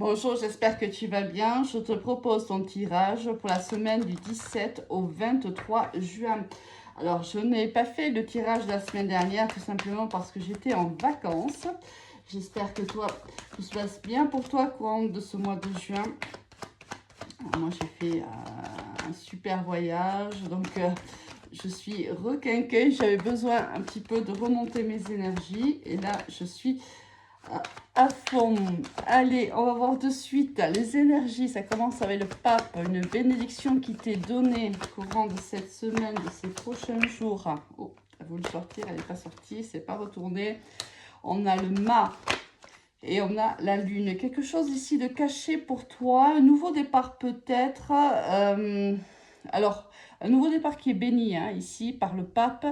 Bonjour, j'espère que tu vas bien. Je te propose ton tirage pour la semaine du 17 au 23 juin. Alors, je n'ai pas fait le tirage de la semaine dernière tout simplement parce que j'étais en vacances. J'espère que toi, tout se passe bien pour toi courant de ce mois de juin. Alors, moi, j'ai fait un super voyage, donc je suis requinquée. J'avais besoin un petit peu de remonter mes énergies et là, je suis à fond. Allez, on va voir de suite les énergies. Ça commence avec le pape, une bénédiction qui t'est donnée au courant de cette semaine, de ces prochains jours. Oh, elle voulu sortir, elle n'est pas sortie, c'est pas retourné. On a le mât et on a la lune. Quelque chose ici de caché pour toi, un nouveau départ peut-être. Alors, un nouveau départ qui est béni ici par le pape,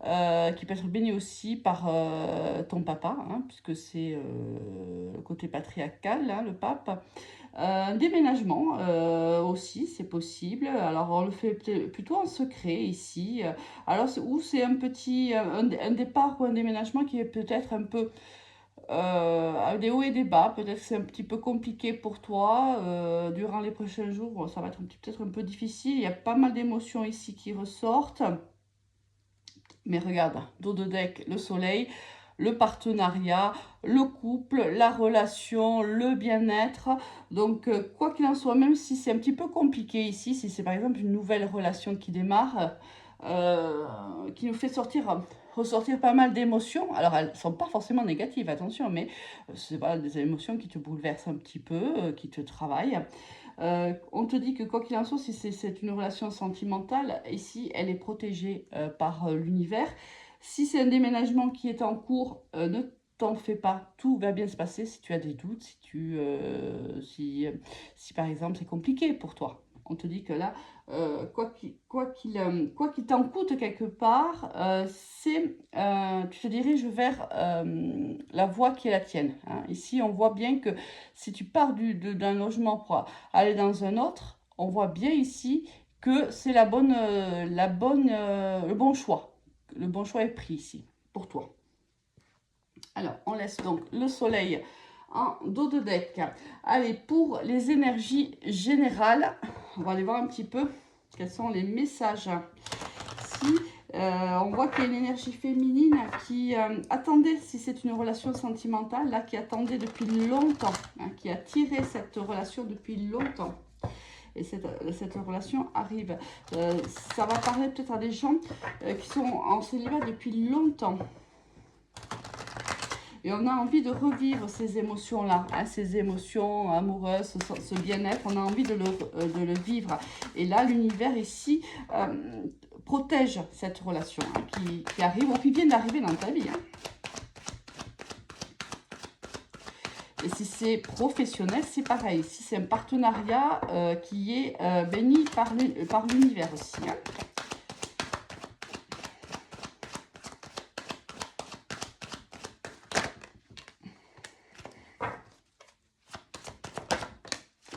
qui peut être béni aussi par ton papa, puisque c'est le côté patriarcal, le pape. Un déménagement aussi, c'est possible. Alors, on le fait plutôt en secret ici. Alors, ou c'est un petit, un départ ou un déménagement qui est peut-être un peu avec des hauts et des bas. Peut-être que c'est un petit peu compliqué pour toi durant les prochains jours. Bon, ça va être peut-être un peu difficile. Il y a pas mal d'émotions ici qui ressortent. Mais regarde, dos de deck, le soleil, le partenariat, le couple, la relation, le bien-être. Donc, quoi qu'il en soit, même si c'est un petit peu compliqué ici, si c'est par exemple une nouvelle relation qui démarre, qui nous fait ressortir pas mal d'émotions. Alors, elles ne sont pas forcément négatives, attention, mais c'est pas des émotions qui te bouleversent un petit peu, qui te travaillent. On te dit que quoi qu'il en soit, si c'est une relation sentimentale, ici, elle est protégée par l'univers. Si c'est un déménagement qui est en cours, ne t'en fais pas, tout va bien se passer. Si tu as des doutes, si par exemple c'est compliqué pour toi, on te dit que là, quoi qu'il t'en coûte quelque part, tu te diriges vers la voie qui est la tienne. Ici, on voit bien que si tu pars d'un logement pour aller dans un autre, on voit bien ici que c'est le bon choix. Le bon choix est pris ici pour toi. Alors, on laisse donc le soleil en dos de deck. Allez, pour les énergies générales, on va aller voir un petit peu quels sont les messages. Si on voit qu'il y a une énergie féminine qui attendait, si c'est une relation sentimentale, là, qui attendait depuis longtemps, qui a tiré cette relation depuis longtemps. Et cette relation arrive. Ça va parler peut-être à des gens qui sont en célibat depuis longtemps. Et on a envie de revivre ces émotions-là, ces émotions amoureuses, ce bien-être, on a envie de le vivre. Et là, l'univers ici protège cette relation qui arrive ou qui vient d'arriver dans ta vie. Et si c'est professionnel, c'est pareil. Si c'est un partenariat qui est béni par l'univers aussi.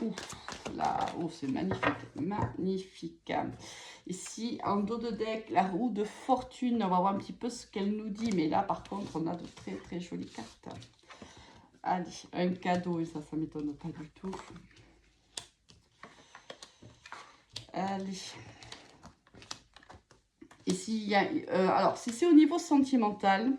Ouf, là, oh, c'est magnifique, magnifique. Ici, en dos de deck, la roue de fortune. On va voir un petit peu ce qu'elle nous dit. Mais là, par contre, on a de très, très jolies cartes. Allez, un cadeau. Et ça ne m'étonne pas du tout. Allez. Ici, il y a... alors, si c'est au niveau sentimental...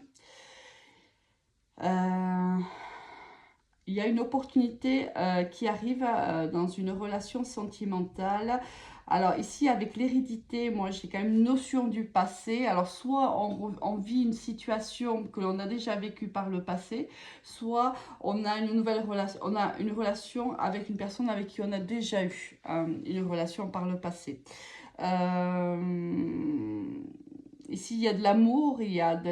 il y a une opportunité qui arrive dans une relation sentimentale. Alors ici, avec l'hérédité, moi j'ai quand même une notion du passé. Alors soit on vit une situation que l'on a déjà vécue par le passé, soit on a une nouvelle relation, on a une relation avec une personne avec qui on a déjà eu une relation par le passé. Ici, il y a de l'amour, il y a de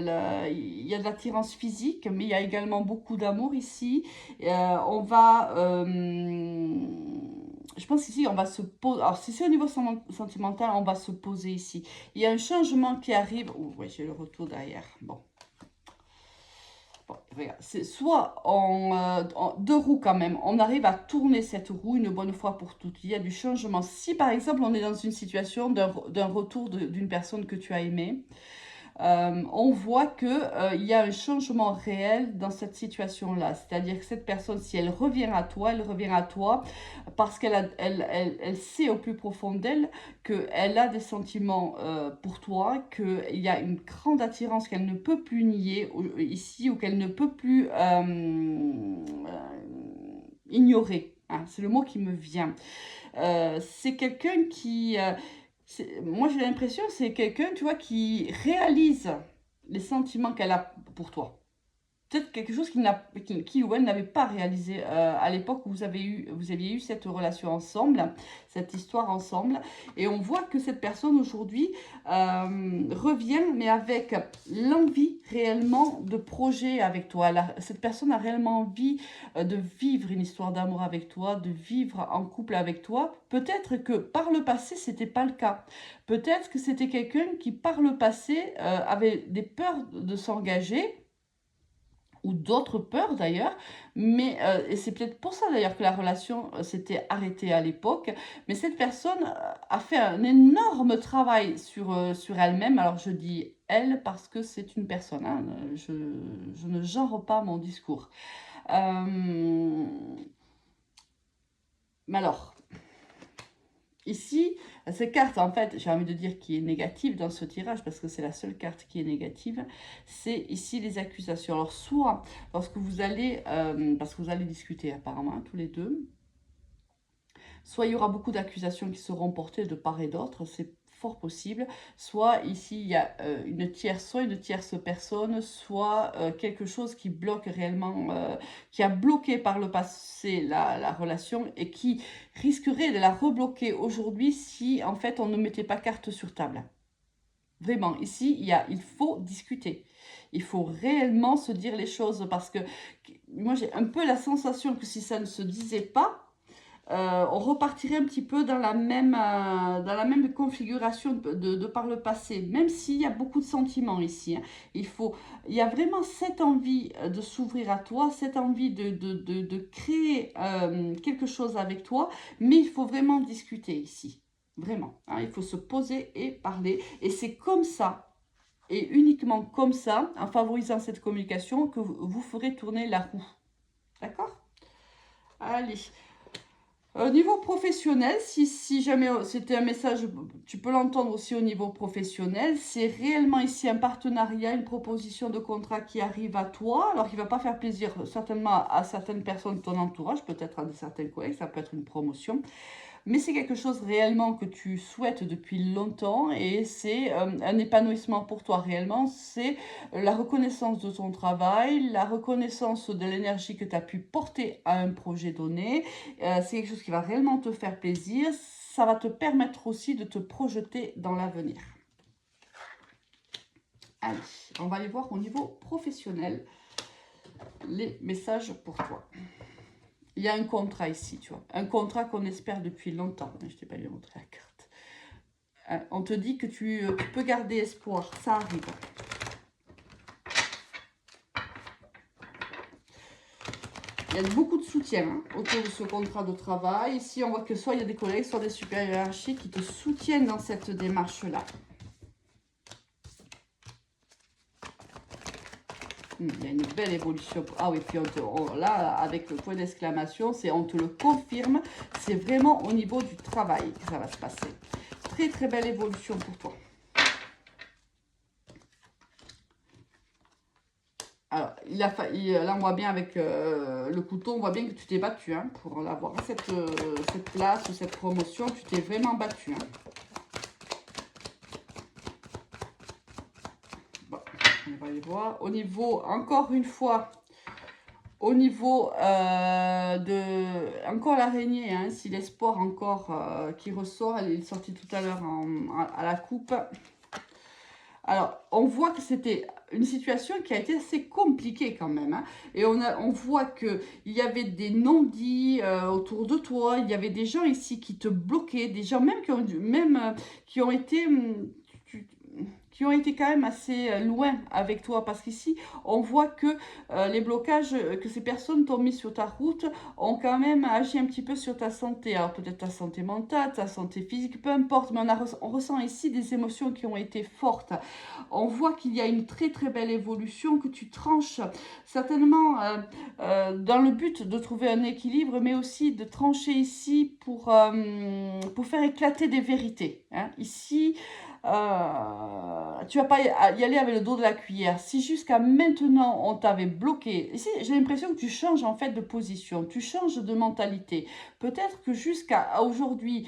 l'attirance physique, mais il y a également beaucoup d'amour ici. Je pense qu'ici, on va se poser. Alors, si c'est au niveau sentimental, on va se poser ici. Il y a un changement qui arrive. Oh, oui, j'ai le retour derrière. Bon. Bon, regarde, c'est soit en deux roues quand même, on arrive à tourner cette roue une bonne fois pour toutes. Il y a du changement. Si par exemple on est dans une situation d'un retour d'une personne que tu as aimée, on voit qu'il y a un changement réel dans cette situation-là. C'est-à-dire que cette personne, si elle revient à toi, elle revient à toi parce elle sait au plus profond d'elle qu'elle a des sentiments pour toi, qu'il y a une grande attirance qu'elle ne peut plus nier ici ou qu'elle ne peut plus ignorer. Hein, c'est le mot qui me vient. C'est quelqu'un qui... moi, j'ai l'impression que c'est quelqu'un, tu vois, qui réalise les sentiments qu'elle a pour toi. Peut-être quelque chose qui ou elle n'avait pas réalisé à l'époque où vous aviez eu cette relation ensemble, cette histoire ensemble. Et on voit que cette personne aujourd'hui revient, mais avec l'envie réellement de projet avec toi. Cette personne a réellement envie de vivre une histoire d'amour avec toi, de vivre en couple avec toi. Peut-être que par le passé, c'était pas le cas. Peut-être que c'était quelqu'un qui par le passé avait des peurs de s'engager, ou d'autres peurs d'ailleurs, mais et c'est peut-être pour ça d'ailleurs que la relation s'était arrêtée à l'époque, mais cette personne a fait un énorme travail sur elle-même. Alors je dis elle parce que c'est une personne, hein, je ne genre pas mon discours. Mais alors, ici, cette carte, en fait, j'ai envie de dire qui est négative dans ce tirage, parce que c'est la seule carte qui est négative, c'est ici les accusations. Alors, soit lorsque vous allez, parce que vous allez discuter apparemment, hein, tous les deux, soit il y aura beaucoup d'accusations qui seront portées de part et d'autre, c'est fort possible. Soit ici, il y a soit une tierce personne, soit quelque chose qui bloque réellement, qui a bloqué par le passé la relation et qui risquerait de la rebloquer aujourd'hui si, en fait, on ne mettait pas carte sur table. Vraiment, ici, il faut discuter. Il faut réellement se dire les choses parce que moi, j'ai un peu la sensation que si ça ne se disait pas, on repartirait un petit peu dans la même configuration de par le passé, même s'il y a beaucoup de sentiments ici. Hein. Il y a vraiment cette envie de s'ouvrir à toi, cette envie de créer quelque chose avec toi, mais il faut vraiment discuter ici. Vraiment. Hein, il faut se poser et parler. Et c'est comme ça, et uniquement comme ça, en favorisant cette communication, que vous ferez tourner la roue. D'accord? Allez. Au niveau professionnel, si jamais c'était un message, tu peux l'entendre aussi au niveau professionnel. C'est réellement ici un partenariat, une proposition de contrat qui arrive à toi. Alors, qui ne va pas faire plaisir certainement à certaines personnes de ton entourage, peut-être à certains collègues, ça peut être une promotion. Mais c'est quelque chose réellement que tu souhaites depuis longtemps et c'est un épanouissement pour toi réellement. C'est la reconnaissance de ton travail, la reconnaissance de l'énergie que tu as pu porter à un projet donné. C'est quelque chose qui va réellement te faire plaisir. Ça va te permettre aussi de te projeter dans l'avenir. Allez, on va aller voir au niveau professionnel les messages pour toi. Il y a un contrat ici, tu vois. Un contrat qu'on espère depuis longtemps. Je ne t'ai pas bien montré la carte. On te dit que tu peux garder espoir. Ça arrive. Il y a beaucoup de soutien hein, autour de ce contrat de travail. Ici, on voit que soit il y a des collègues, soit des supérieurs hiérarchiques qui te soutiennent dans cette démarche-là. Il y a une belle évolution. Ah oui, puis là, avec le point d'exclamation, on te le confirme. C'est vraiment au niveau du travail que ça va se passer. Très, très belle évolution pour toi. Alors, là, on voit bien avec le couteau, on voit bien que tu t'es battu hein, pour avoir cette place ou cette promotion. Tu t'es vraiment battu. Hein. On va aller voir. Au niveau, encore une fois, au niveau encore l'araignée, hein, si l'espoir encore qui ressort, elle est sortie tout à l'heure à la coupe. Alors, on voit que c'était une situation qui a été assez compliquée quand même. Hein, et on voit qu'il y avait des non-dits autour de toi. Il y avait des gens ici qui te bloquaient, des gens même qui ont été... qui ont été quand même assez loin avec toi. Parce qu'ici, on voit que les blocages que ces personnes t'ont mis sur ta route ont quand même agi un petit peu sur ta santé. Alors peut-être ta santé mentale, ta santé physique, peu importe. Mais on ressent ici des émotions qui ont été fortes. On voit qu'il y a une très très belle évolution, que tu tranches certainement dans le but de trouver un équilibre, mais aussi de trancher ici pour faire éclater des vérités. Hein. Ici, tu vas pas y aller avec le dos de la cuillère. Si jusqu'à maintenant on t'avait bloqué, ici j'ai l'impression que tu changes en fait de position, tu changes de mentalité. Peut-être que jusqu'à aujourd'hui,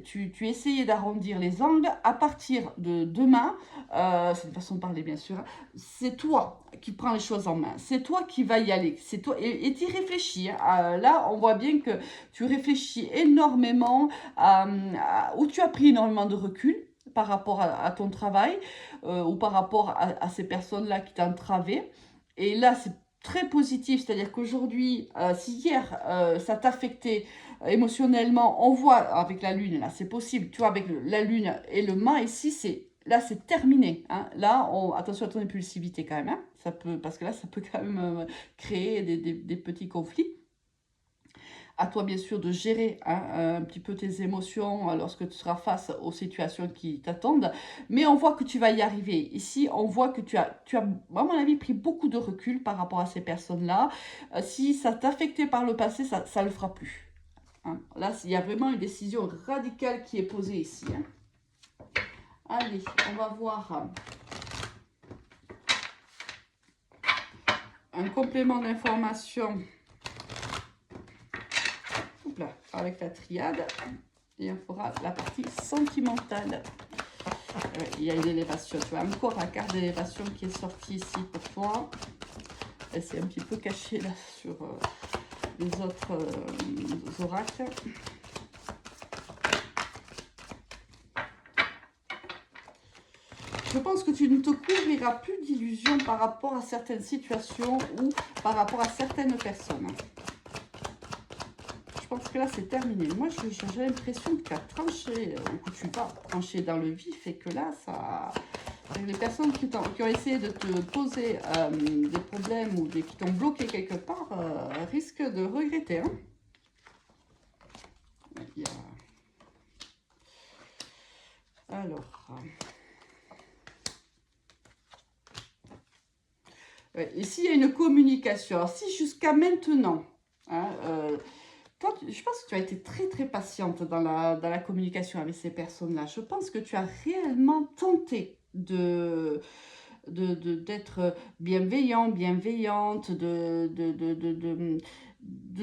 tu essayais d'arrondir les angles. À partir de demain, c'est une façon de parler bien sûr, hein, c'est toi qui prends les choses en main, c'est toi qui vas y aller, c'est toi, et tu y réfléchis. Hein. Là, on voit bien que tu réfléchis énormément, où tu as pris énormément de recul par rapport à ton travail ou par rapport à ces personnes-là qui t'entravaient. Et là, c'est très positif, c'est-à-dire qu'aujourd'hui, si hier ça t'affectait émotionnellement, on voit avec la lune, là c'est possible, tu vois, avec la lune et le mât ici, là c'est terminé. Hein. Là, attention à ton impulsivité quand même, hein. Ça peut, parce que là, ça peut quand même créer des petits conflits. À toi, bien sûr, de gérer hein, un petit peu tes émotions lorsque tu seras face aux situations qui t'attendent. Mais on voit que tu vas y arriver. Ici, on voit que tu as, à mon avis, pris beaucoup de recul par rapport à ces personnes-là. Si ça t'affectait par le passé, ça ne le fera plus. Hein. Là, il y a vraiment une décision radicale qui est posée ici. Hein. Allez, on va voir un complément d'information avec la triade. Et on fera la partie sentimentale. Il y a une élévation. Tu vois, encore la carte d'élévation qui est sortie ici pour toi. Elle s'est un petit peu cachée là sur les autres oracles. Je pense que tu ne te couvriras plus d'illusions par rapport à certaines situations ou par rapport à certaines personnes. Je pense que là, c'est terminé. Moi, j'ai l'impression que tu as tranché, ou que tu vas trancher dans le vif, et que là, ça... Les personnes qui ont essayé de te poser des problèmes ou qui t'ont bloqué quelque part risquent de regretter. Hein. Alors... ici, il y a une communication. Alors, si jusqu'à maintenant... Hein, toi, je pense que tu as été très très patiente dans la communication avec ces personnes-là. Je pense que tu as réellement tenté d'être bienveillant, bienveillante, de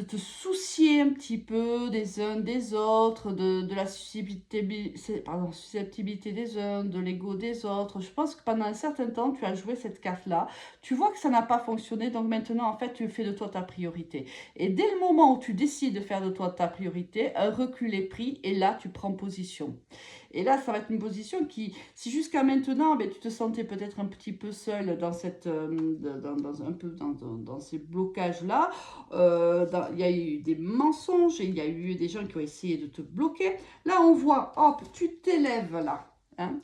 te soucier un petit peu des uns des autres, de la susceptibilité des uns, de l'ego des autres. Je pense que pendant un certain temps, tu as joué cette carte-là. Tu vois que ça n'a pas fonctionné, donc maintenant, en fait, tu fais de toi ta priorité. Et dès le moment où tu décides de faire de toi ta priorité, un recul est pris et là, tu prends position. Et là, ça va être une position qui, si jusqu'à maintenant, ben, tu te sentais peut-être un petit peu seul dans, dans ces blocages-là, il y a eu des mensonges, il y a eu des gens qui ont essayé de te bloquer. Là, on voit, hop, tu t'élèves là. Hein,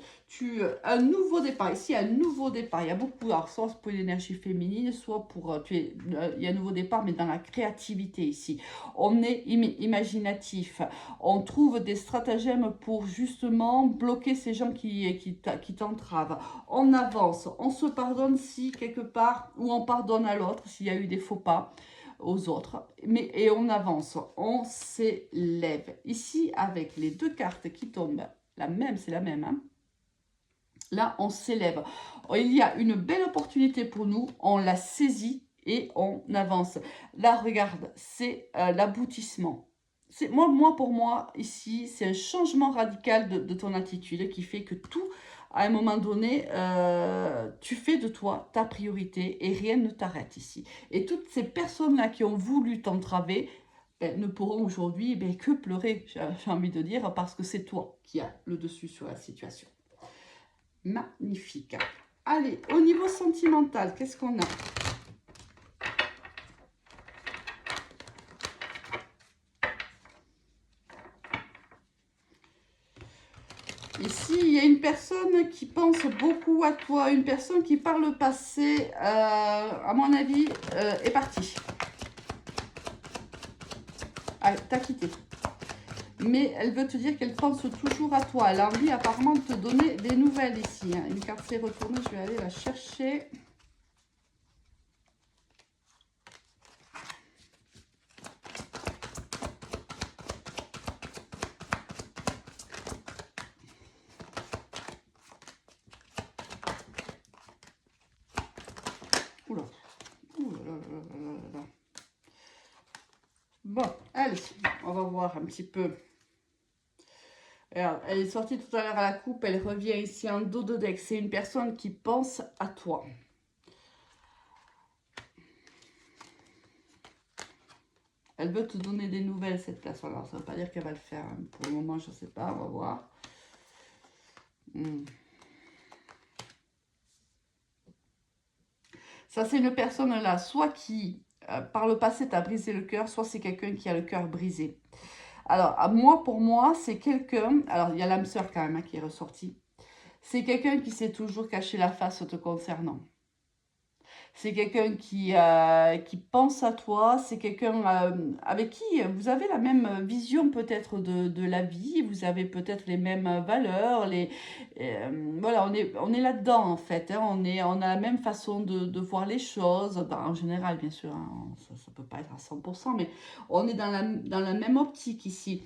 un nouveau départ, ici un nouveau départ, il y a beaucoup, alors soit pour l'énergie féminine, soit pour, il y a un nouveau départ, mais dans la créativité ici, on est imaginatif, on trouve des stratagèmes pour justement bloquer ces gens qui t'entravent, on avance, on se pardonne si quelque part, ou on pardonne à l'autre s'il y a eu des faux pas aux autres, et on avance, on s'élève, ici avec les deux cartes qui tombent, c'est la même. Hein. Là, on s'élève. Il y a une belle opportunité pour nous. On la saisit et on avance. Là, regarde, c'est l'aboutissement. Pour moi, ici, c'est un changement radical de ton attitude qui fait que tout, à un moment donné, tu fais de toi ta priorité et rien ne t'arrête ici. Et toutes ces personnes-là qui ont voulu t'entraver, ne pourront aujourd'hui que pleurer, j'ai envie de dire, parce que c'est toi qui as le dessus sur la situation. Magnifique. Allez, au niveau sentimental, qu'est-ce qu'on a? Ici, il y a une personne qui pense beaucoup à toi, une personne qui par le passé, à mon avis, est partie. Ah, t'as quitté. Mais elle veut te dire qu'elle pense toujours à toi. Elle a envie apparemment de te donner des nouvelles ici. Hein. Une carte s'est retournée, je vais aller la chercher. Oula. Oula là là là là là. Bon, allez, on va voir un petit peu. Alors, elle est sortie tout à l'heure à la coupe, elle revient ici en dos de deck. C'est une personne qui pense à toi. Elle veut te donner des nouvelles, cette personne. Alors, ça ne veut pas dire qu'elle va le faire. Hein. Pour le moment, je ne sais pas, on va voir. Ça, c'est une personne là, soit qui, par le passé, t'a brisé le cœur, soit c'est quelqu'un qui a le cœur brisé. Alors, pour moi, c'est quelqu'un... Alors, il y a l'âme sœur quand même hein, qui est ressortie. C'est quelqu'un qui s'est toujours caché la face te concernant. C'est quelqu'un qui pense à toi, c'est quelqu'un avec qui vous avez la même vision peut-être de la vie, vous avez peut-être les mêmes valeurs, voilà, on est là-dedans en fait, hein, on a la même façon de voir les choses, en général bien sûr, hein, ça ne peut pas être à 100%, mais on est dans la même optique ici.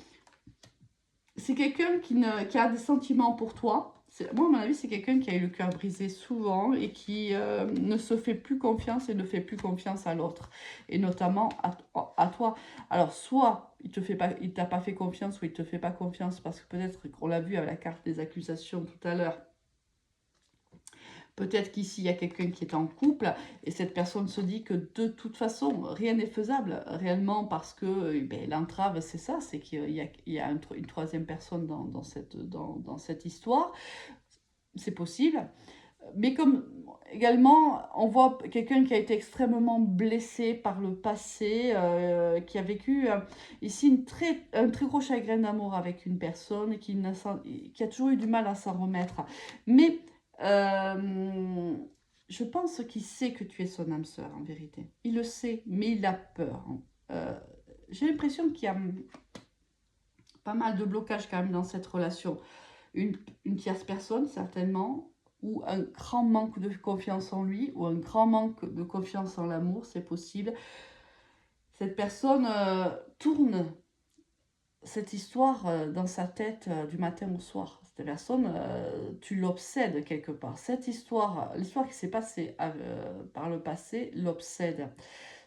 C'est quelqu'un qui a des sentiments pour toi. Moi, à mon avis, c'est quelqu'un qui a eu le cœur brisé souvent et qui ne se fait plus confiance et ne fait plus confiance à l'autre. Et notamment à toi. Alors, soit il t'a pas fait confiance ou il te fait pas confiance parce que peut-être qu'on l'a vu avec la carte des accusations tout à l'heure. Peut-être qu'ici, il y a quelqu'un qui est en couple et cette personne se dit que de toute façon, rien n'est faisable réellement parce que l'entrave, c'est ça, c'est qu'il y a une troisième personne dans cette histoire. C'est possible. Mais comme également, on voit quelqu'un qui a été extrêmement blessé par le passé, qui a vécu ici un très gros chagrin d'amour avec une personne qui a toujours eu du mal à s'en remettre. Mais je pense qu'il sait que tu es son âme sœur, en vérité. Il le sait, mais il a peur. J'ai l'impression qu'il y a pas mal de blocages quand même dans cette relation. Une tierce personne, certainement, ou un grand manque de confiance en lui, ou un grand manque de confiance en l'amour, c'est possible. Cette personne tourne cette histoire dans sa tête du matin au soir. Cette personne, tu l'obsèdes quelque part. Cette histoire, l'histoire qui s'est passée par le passé, l'obsède.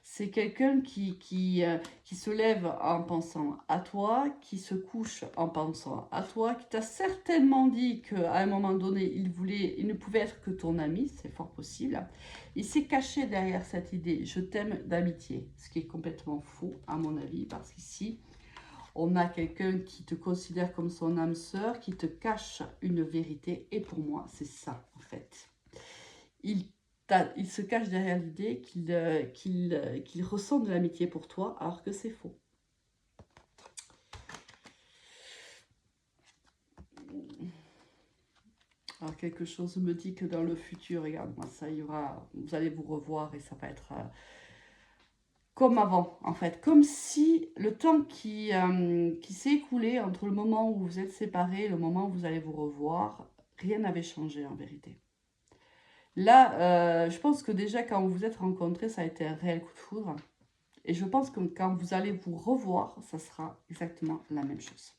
C'est quelqu'un qui se lève en pensant à toi, qui se couche en pensant à toi, qui t'a certainement dit qu'à un moment donné, il ne pouvait être que ton ami, c'est fort possible. Il s'est caché derrière cette idée, je t'aime d'amitié, ce qui est complètement faux à mon avis, parce qu'ici, on a quelqu'un qui te considère comme son âme sœur, qui te cache une vérité. Et pour moi, c'est ça, en fait. Il se cache derrière l'idée qu'il ressent de l'amitié pour toi, alors que c'est faux. Alors, quelque chose me dit que dans le futur, regarde-moi, ça y aura, vous allez vous revoir et ça va être... comme avant, en fait. Comme si le temps qui s'est écoulé entre le moment où vous êtes séparés et le moment où vous allez vous revoir, rien n'avait changé en vérité. Là, je pense que déjà quand vous vous êtes rencontrés, ça a été un réel coup de foudre. Et je pense que quand vous allez vous revoir, ça sera exactement la même chose.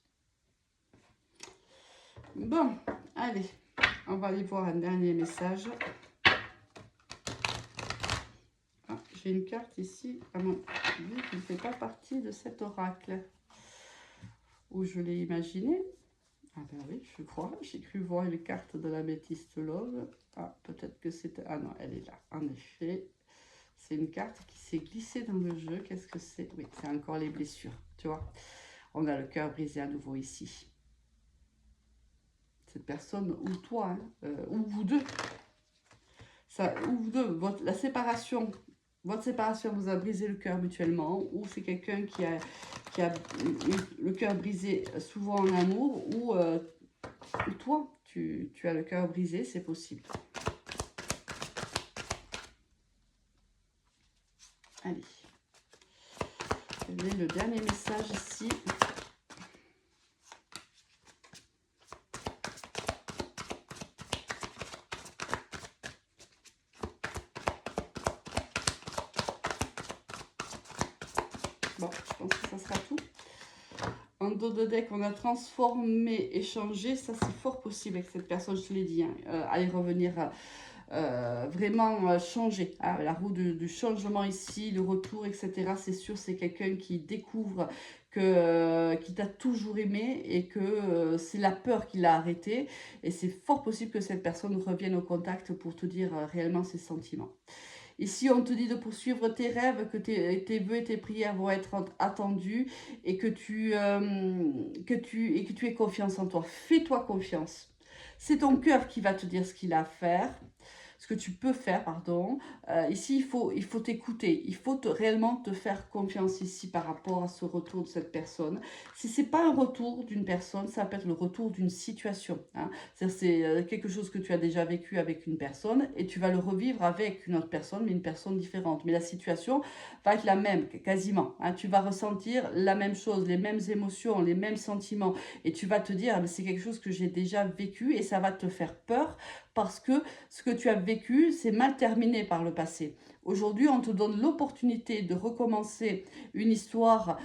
Bon, allez, on va aller voir un dernier message. J'ai une carte ici, à mon avis, qui ne fait pas partie de cet oracle. Où je l'ai imaginé. Ah ben oui, je crois. J'ai cru voir une carte de l'améthyste love. Ah, peut-être que c'était... Ah non, elle est là. En effet, c'est une carte qui s'est glissée dans le jeu. Qu'est-ce que c'est? Oui, c'est encore les blessures, tu vois. On a le cœur brisé à nouveau ici. Cette personne, ou toi, hein, ou vous deux. Ça, ou vous deux, la séparation... Votre séparation vous a brisé le cœur mutuellement, ou c'est quelqu'un qui a le cœur brisé souvent en amour, ou Ou toi, tu as le cœur brisé, c'est possible. Allez. Quel est le dernier message ici? Bon, je pense que ça sera tout. En dos de deck, on a transformé, échangé. Ça, c'est fort possible avec cette personne, je te l'ai dit. Hein. Allez revenir vraiment changer. Hein. La roue du changement ici, le retour, etc. C'est sûr, c'est quelqu'un qui découvre qui t'a toujours aimé et que c'est la peur qui l'a arrêté. Et c'est fort possible que cette personne revienne au contact pour te dire réellement ses sentiments. Ici, on te dit de poursuivre tes rêves, que tes vœux et tes prières vont être attendus et que tu aies confiance en toi. Fais-toi confiance. C'est ton cœur qui va te dire ce qu'il a à faire. Ce que tu peux faire, pardon. Ici, il faut t'écouter. Il faut réellement te faire confiance ici par rapport à ce retour de cette personne. Si ce n'est pas un retour d'une personne, ça peut être le retour d'une situation. Hein. C'est quelque chose que tu as déjà vécu avec une personne et tu vas le revivre avec une autre personne, mais une personne différente. Mais la situation va être la même, quasiment. Hein. Tu vas ressentir la même chose, les mêmes émotions, les mêmes sentiments. Et tu vas te dire, c'est quelque chose que j'ai déjà vécu et ça va te faire peur parce que ce que tu as vécu, c'est mal terminé par le passé. Aujourd'hui, on te donne l'opportunité de recommencer une histoire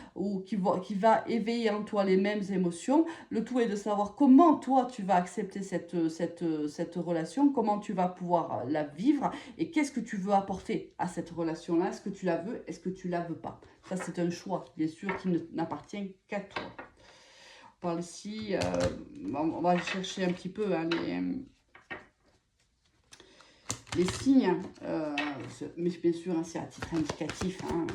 qui va éveiller en toi les mêmes émotions. Le tout est de savoir comment toi, tu vas accepter cette relation, comment tu vas pouvoir la vivre et qu'est-ce que tu veux apporter à cette relation-là. Est-ce que tu la veux? Est-ce que tu la veux pas? Ça, c'est un choix, bien sûr, qui n'appartient qu'à toi. On parle ici, on va chercher un petit peu hein, les signes, mais bien sûr, hein, c'est à titre indicatif, hein,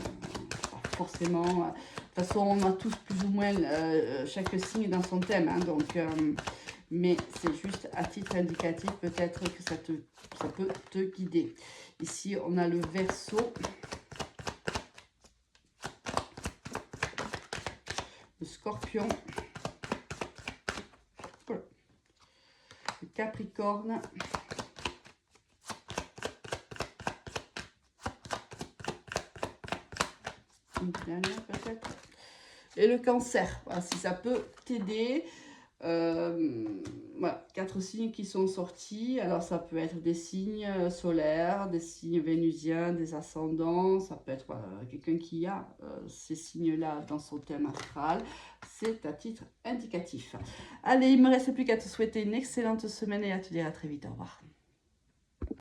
pas forcément. De toute façon, on a tous plus ou moins chaque signe dans son thème, hein, donc, mais c'est juste à titre indicatif, peut-être que ça peut te guider. Ici, on a le Verseau, le Scorpion, le Capricorne, une dernière peut-être, et le Cancer. Voilà, si ça peut t'aider. Voilà, 4 signes qui sont sortis. Alors ça peut être des signes solaires, des signes vénusiens, des ascendants. Ça peut être quelqu'un qui a ces signes-là dans son thème astral. C'est à titre indicatif. Allez, il ne me reste plus qu'à te souhaiter une excellente semaine et à te dire à très vite. Au revoir.